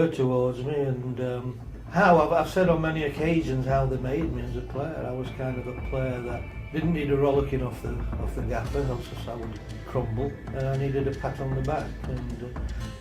were towards me, and how I've said on many occasions how they made me as a player. I was kind of a player that didn't need a rollicking off the gaffer, else I would crumble. I needed a pat on the back, and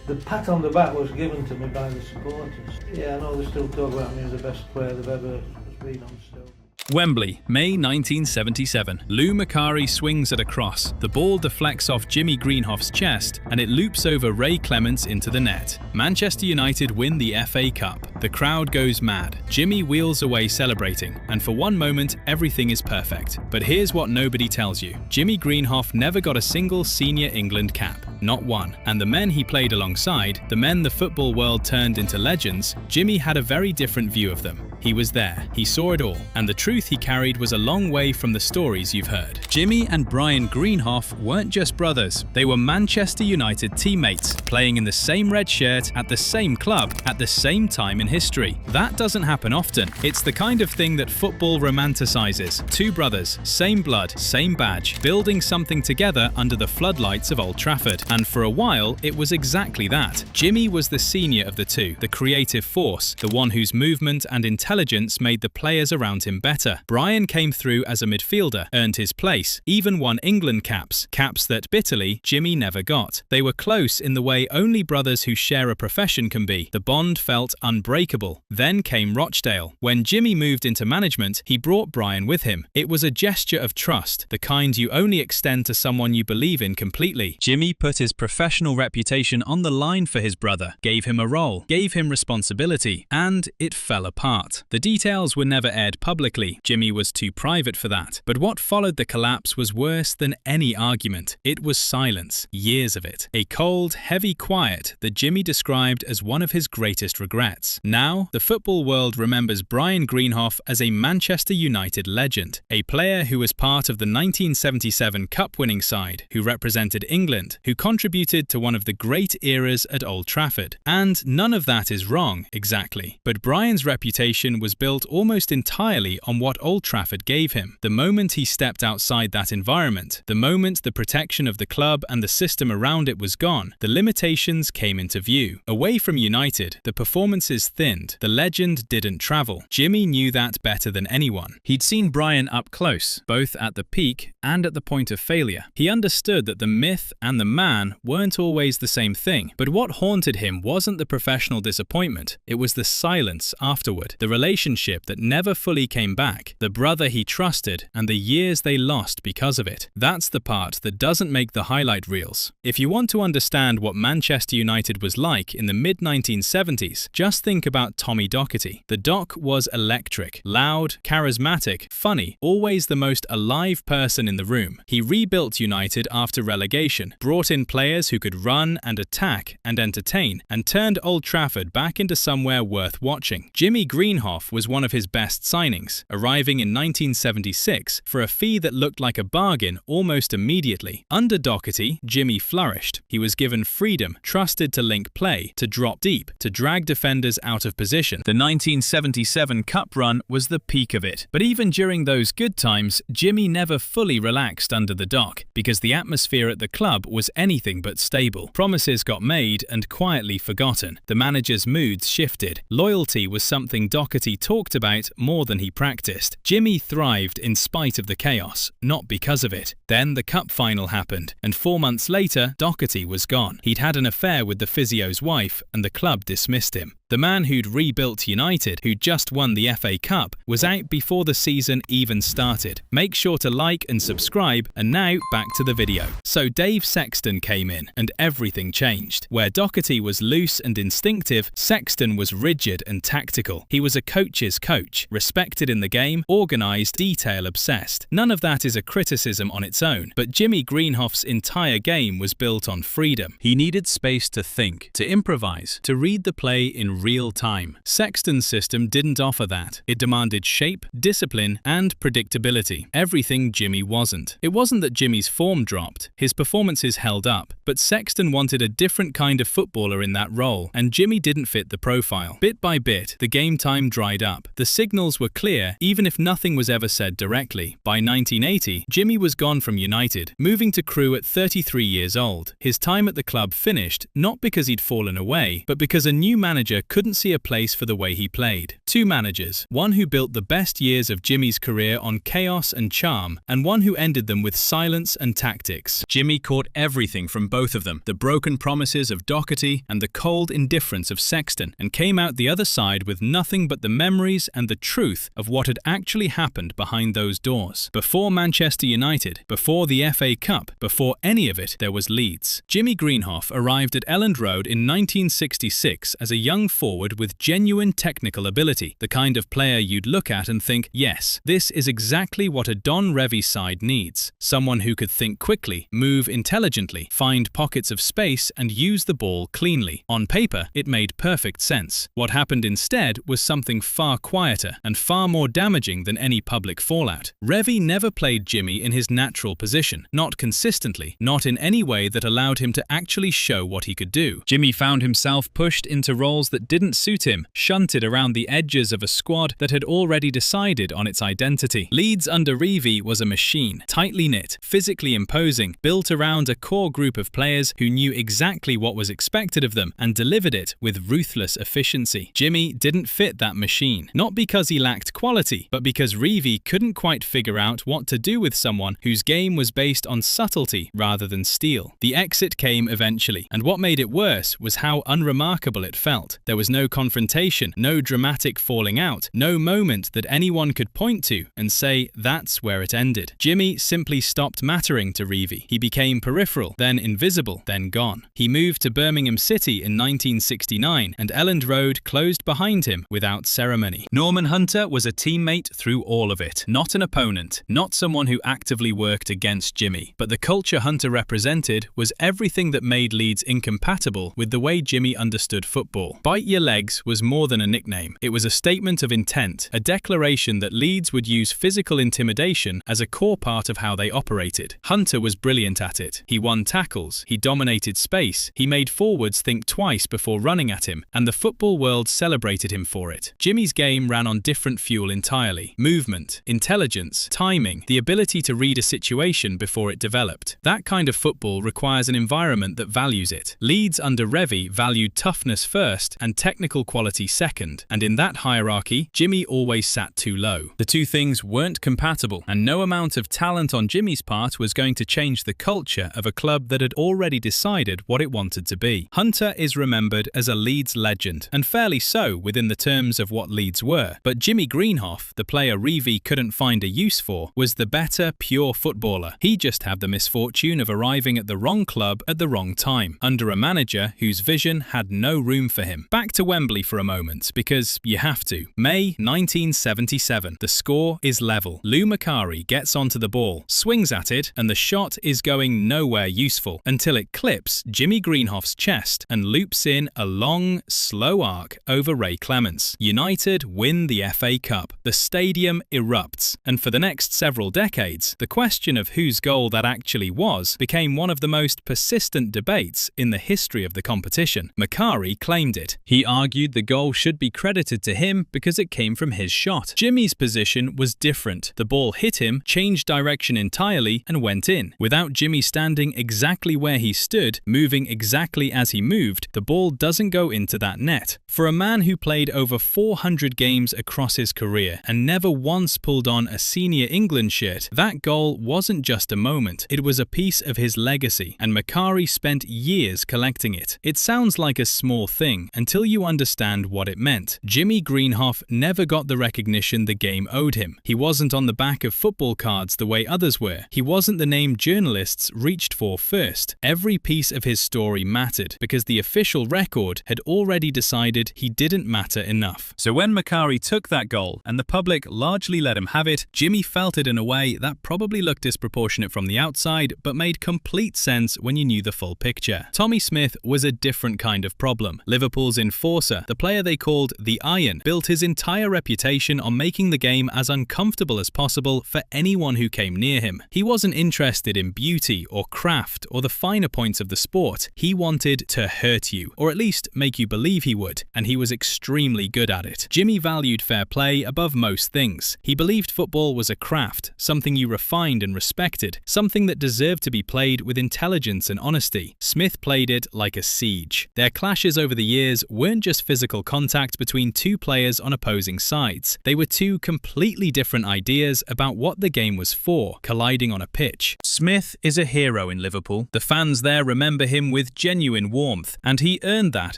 the pat on the back was given to me by the supporters. Yeah, I know they still talk about me as the best player they've ever been on still. Wembley, May 1977. Lou Macari swings at a cross. The ball deflects off Jimmy Greenhoff's chest and it loops over Ray Clemence into the net. Manchester United win the FA Cup. The crowd goes mad. Jimmy wheels away celebrating, and for one moment everything is perfect. But here's what nobody tells you. Jimmy Greenhoff never got a single senior England cap. Not one. And the men he played alongside, the men the football world turned into legends, Jimmy had a very different view of them. He was there, he saw it all, and the truth he carried was a long way from the stories you've heard. Jimmy and Brian Greenhoff weren't just brothers, they were Manchester United teammates, playing in the same red shirt at the same club at the same time in history. That doesn't happen often. It's the kind of thing that football romanticizes. Two brothers, same blood, same badge, building something together under the floodlights of Old Trafford. And for a while, it was exactly that. Jimmy was the senior of the two, the creative force, the one whose movement and intelligence made the players around him better. Brian came through as a midfielder, earned his place, even won England caps that bitterly Jimmy never got. They were close in the way only brothers who share a profession can be. The bond felt unbreakable. Then came Rochdale. When Jimmy moved into management, he brought Brian with him. It was a gesture of trust, the kind you only extend to someone you believe in completely. Jimmy put his professional reputation on the line for his brother, gave him a role, gave him responsibility, and it fell apart. The details were never aired publicly. Jimmy was too private for that. But what followed the collapse was worse than any argument. It was silence. Years of it. A cold, heavy quiet that Jimmy described as one of his greatest regrets. Now, the football world remembers Brian Greenhoff as a Manchester United legend. A player who was part of the 1977 Cup-winning side, who represented England, who contributed to one of the great eras at Old Trafford. And none of that is wrong, exactly. But Brian's reputation was built almost entirely on what Old Trafford gave him. The moment he stepped outside that environment, the moment the protection of the club and the system around it was gone, the limitations came into view. Away from United, the performances thinned, the legend didn't travel. Jimmy knew that better than anyone. He'd seen Brian up close, both at the peak and at the point of failure. He understood that the myth and the man weren't always the same thing, but what haunted him wasn't the professional disappointment, it was the silence afterward, the relationship that never fully came back, the brother he trusted, and the years they lost because of it. That's the part that doesn't make the highlight reels. If you want to understand what Manchester United was like in the mid-1970s, just think about Tommy Docherty. The Doc was electric, loud, charismatic, funny, always the most alive person in the room. He rebuilt United after relegation, brought in players who could run and attack and entertain, and turned Old Trafford back into somewhere worth watching. Jimmy Greenhoff was one of his best signings, arriving in 1976 for a fee that looked like a bargain almost immediately. Under Docherty, Jimmy flourished. He was given freedom, trusted to link play, to drop deep, to drag defenders out of position. The 1977 Cup run was the peak of it. But even during those good times, Jimmy never fully relaxed under the Doc, because the atmosphere at the club was anything but stable. Promises got made and quietly forgotten. The manager's moods shifted. Loyalty was something Docherty talked about more than he practiced. Jimmy thrived in spite of the chaos, not because of it. Then the cup final happened, and 4 months later, Docherty was gone. He'd had an affair with the physio's wife, and the club dismissed him. The man who'd rebuilt United, who'd just won the FA Cup, was out before the season even started. Make sure to like and subscribe, and now back to the video. So Dave Sexton came in, and everything changed. Where Docherty was loose and instinctive, Sexton was rigid and tactical. He was a coach's coach, respected in the game, organised, detail-obsessed. None of that is a criticism on its own, but Jimmy Greenhoff's entire game was built on freedom. He needed space to think, to improvise, to read the play in real time. Sexton's system didn't offer that. It demanded shape, discipline, and predictability. Everything Jimmy wasn't. It wasn't that Jimmy's form dropped. His performances held up. But Sexton wanted a different kind of footballer in that role, and Jimmy didn't fit the profile. Bit by bit, the game time dried up. The signals were clear, even if nothing was ever said directly. By 1980, Jimmy was gone from United, moving to Crewe at 33 years old. His time at the club finished, not because he'd fallen away, but because a new manager couldn't see a place for the way he played. Two managers, one who built the best years of Jimmy's career on chaos and charm, and one who ended them with silence and tactics. Jimmy caught everything from both of them, the broken promises of Doherty and the cold indifference of Sexton, and came out the other side with nothing but the memories and the truth of what had actually happened behind those doors. Before Manchester United, before the FA Cup, before any of it, there was Leeds. Jimmy Greenhoff arrived at Elland Road in 1966 as a young forward with genuine technical ability, the kind of player you'd look at and think, yes, this is exactly what a Don Revie side needs. Someone who could think quickly, move intelligently, find pockets of space and use the ball cleanly. On paper, it made perfect sense. What happened instead was something far quieter and far more damaging than any public fallout. Revie never played Jimmy in his natural position, not consistently, not in any way that allowed him to actually show what he could do. Jimmy found himself pushed into roles that didn't suit him, shunted around the edges of a squad that had already decided on its identity. Leeds under Revie was a machine, tightly knit, physically imposing, built around a core group of players who knew exactly what was expected of them and delivered it with ruthless efficiency. Jimmy didn't fit that machine, not because he lacked quality, but because Revie couldn't quite figure out what to do with someone whose game was based on subtlety rather than steel. The exit came eventually, and what made it worse was how unremarkable it felt. There was no confrontation, no dramatic falling out, no moment that anyone could point to and say that's where it ended. Jimmy simply stopped mattering to Revie. He became peripheral, then invisible, then gone. He moved to Birmingham City in 1969, and Elland Road closed behind him without ceremony. Norman Hunter was a teammate through all of it, not an opponent, not someone who actively worked against Jimmy. But the culture Hunter represented was everything that made Leeds incompatible with the way Jimmy understood football. Bite your legs was more than a nickname. It was a statement of intent, a declaration that Leeds would use physical intimidation as a core part of how they operated. Hunter was brilliant at it. He won tackles, he dominated space, he made forwards think twice before running at him, and the football world celebrated him for it. Jimmy's game ran on different fuel entirely. Movement, intelligence, timing, the ability to read a situation before it developed. That kind of football requires an environment that values it. Leeds under Revie valued toughness first and technical quality second, and in that hierarchy, Jimmy always sat too low. The two things weren't compatible, and no amount of talent on Jimmy's part was going to change the culture of a club that had already decided what it wanted to be. Hunter is remembered as a Leeds legend, and fairly so within the terms of what Leeds were, but Jimmy Greenhoff, the player Revie couldn't find a use for, was the better, pure footballer. He just had the misfortune of arriving at the wrong club at the wrong time, under a manager whose vision had no room for him. Back to Wembley for a moment, because you have to. May 1977. The score is level. Lou Macari gets onto the ball, swings at it, and the shot is going nowhere useful until it clips Jimmy Greenhoff's chest and loops in a long, slow arc over Ray Clemence. United win the FA Cup. The stadium erupts, and for the next several decades, the question of whose goal that actually was became one of the most persistent debates in the history of the competition. Macari claimed it. He argued the goal should be credited to him because it came from his shot. Jimmy's position was different. The ball hit him, changed direction entirely, and went in. Without Jimmy standing exactly where he stood, moving exactly as he moved, the ball doesn't go into that net. For a man who played over 400 games across his career and never once pulled on a senior England shirt, that goal wasn't just a moment. It was a piece of his legacy, and Macari spent years collecting it. It sounds like a small thing until you understand what it meant. Jimmy Greenhoff never got the recognition the game owed him. He wasn't on the back of football cards the way others were. He wasn't the name journalists reached for first. Every piece of his story mattered because the official record had already decided he didn't matter enough. So when Macari took that goal and the public largely let him have it, Jimmy felt it in a way that probably looked disproportionate from the outside but made complete sense when you knew the full picture. Tommy Smith was a different kind of problem. Liverpool's enforcer, the player they called the Iron, built his entire reputation on making the game as uncomfortable as possible for anyone who came near him. He wasn't interested in beauty or craft or the finer points of the sport. He wanted to hurt you, or at least make you believe he would, and he was extremely good at it. Jimmy valued fair play above most things. He believed football was a craft, something you refined and respected, something that deserved to be played with intelligence and honesty. Smith played it like a siege. Their clashes over the years weren't just physical contact between two players on opposing sides. They were two completely different ideas about what the game was for, colliding on a pitch. Smith is a hero in Liverpool. The fans there remember him with genuine warmth, and he earned that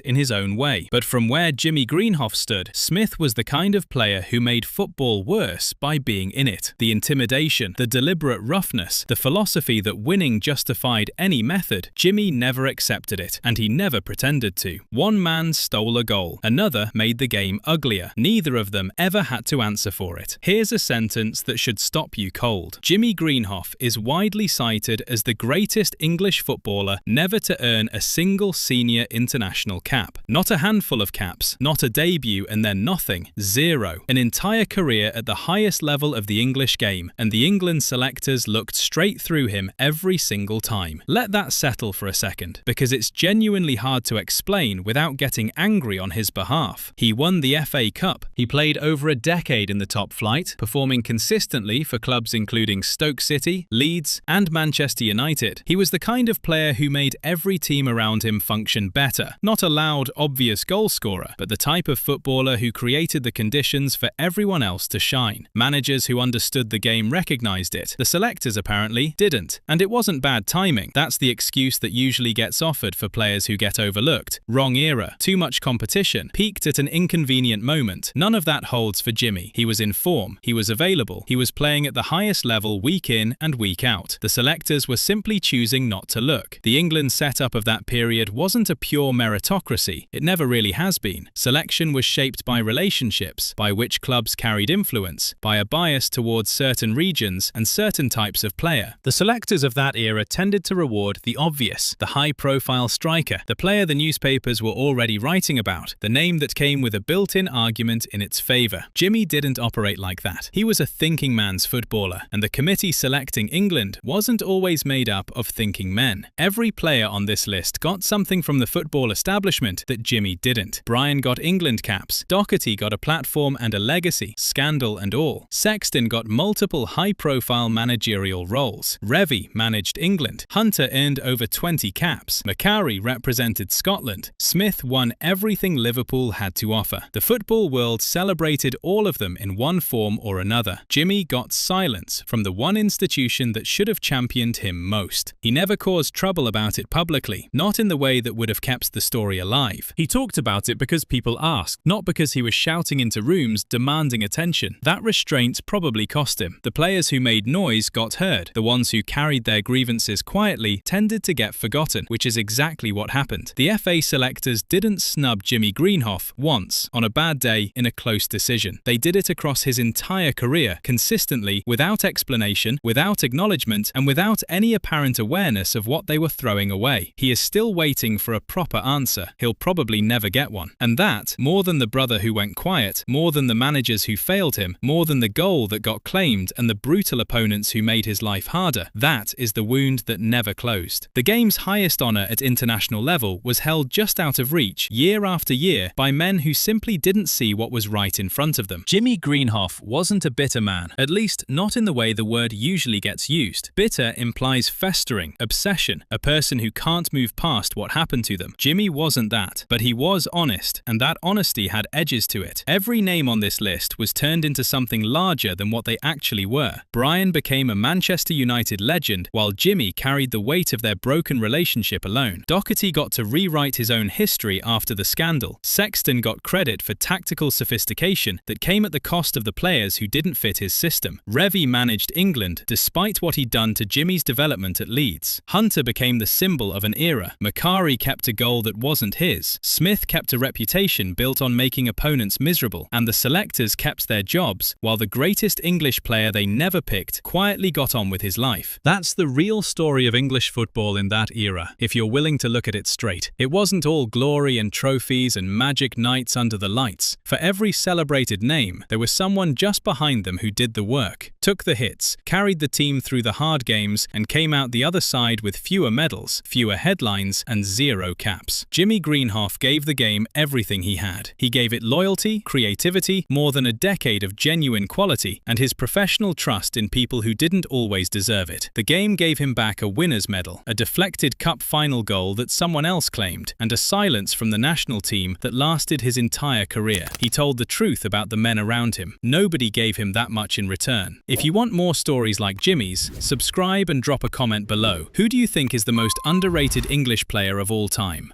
in his own way. But from where Jimmy Greenhoff stood, Smith was the kind of player who made football worse by being in it. The intimidation, the deliberate roughness, the philosophy that winning justified any method, Jimmy never accepted it, and he never pretended to. One man stole a goal, another made the game uglier. Neither of them ever had to answer for it. Here's a sentence that should stop you cold. Jimmy Greenhoff is widely cited as the greatest English footballer never to earn a single senior international cap. Not a handful of caps, not a debut and then nothing, zero. An entire career at the highest level of the English game, and the England selectors looked straight through him every single time. Let that settle for a second, because it's genuinely hard to explain without getting angry on his behalf. He won the FA Cup. He played over a decade in the top flight, performing consistently for clubs including Stoke City, Leeds, and Manchester United. He was the kind of player who made every team around him function better. Not a loud, obvious goal scorer, but the type of footballer who created the conditions for everyone else to shine. Managers who understood the game recognized it. The selectors apparently didn't. And it wasn't bad timing. That's the excuse that usually gets offered for players who get overlooked. Wrong era, too much competition, peaked at an inconvenient moment. None of that holds for Jimmy. He was in form, he was available, he was playing at the highest level week in and week out. The selectors were simply choosing not to look. The England setup of that period wasn't a pure meritocracy. It never really has been. Selection was shaped by relationships, by which clubs carried influence, by a bias towards certain regions and certain types of player. The selectors of that era tended to reward the obvious, the high-profile striker, the player the newspapers were already writing about, the name that came with a built-in argument in its favour. Jimmy didn't operate like that. He was a thinking man's footballer, and the committee selecting England wasn't always made up of thinking men. Every player on this list got something from the football establishment that Jimmy didn't. Brian got England caps, Doherty got a platform and a legacy, scandal and all. Sexton got multiple high-profile managerial roles. Revie managed England. Hunter earned over 20 caps. Macari represented Scotland. Smith won everything Liverpool had to offer. The football world celebrated all of them in one form or another. Jimmy got silence from the one institution that should have championed him most. He never caused trouble about it publicly, not in the way that would have kept the story alive. He talked about it because people asked, not because he was shouting into rooms demanding attention. That restraint probably cost him. The players who made noise got heard. The ones who carried their grievances quietly tended to get forgotten, which is exactly what happened. The FA selectors didn't snub Jimmy Greenhoff once, on a bad day in a close decision. They did it across his entire career, consistently, without explanation, without acknowledgement, and without any apparent awareness of what they were throwing away. He is still waiting for a proper answer. He'll probably never get one. And that, more than the brother who went quiet, more than the managers who failed him, more than the goal that got claimed and the brutal opponents who made his life harder, that is the wound that never closed. The game's highest honour at international level was held just out of reach, year after year, by men who simply didn't see what was right in front of them. Jimmy Greenhoff wasn't a bitter man, at least not in the way the word usually gets used. Bitter implies festering, obsession, a person who can't move past what happened to them. Jimmy wasn't that, but he was honest, and that honesty had edges to it. Every name on this list was turned into something larger than what they actually were. Brian became a Manchester United legend, while Jimmy carried the weight of their broken relationship alone. Doherty got to rewrite his own history after the scandal. Sexton got credit for tactical sophistication that came at the cost of the players who didn't fit his system. Revie managed England despite what he'd done to Jimmy's development at Leeds. Hunter became the symbol of an era. Macari kept a goal that wasn't his. Smith kept a reputation built on making opponents miserable, and the selectors kept their jobs, while the greatest English player they never picked quietly got on with his life. That's the real story of English football in that era, if you're willing to look at it straight. It wasn't all glory and trophies and magic nights under the lights. For every celebrated name, there was someone just behind them who did the work, took the hits, carried the team through the hard games, and came out the other side with fewer medals, fewer headlines, and zero caps. Jimmy Greenhoff gave the game everything he had. He gave it loyalty, creativity, more than a decade of genuine quality, and his professional trust in people who didn't always deserve it. The game gave him back a winner's medal, a deflected cup final goal that someone else claimed, and a silence from the national team that lasted his entire career. He told the truth about the men around him. Nobody gave him that much in return. If you want more stories like Jimmy's, subscribe and drop a comment below. Who do you think is the most underrated English player of all time?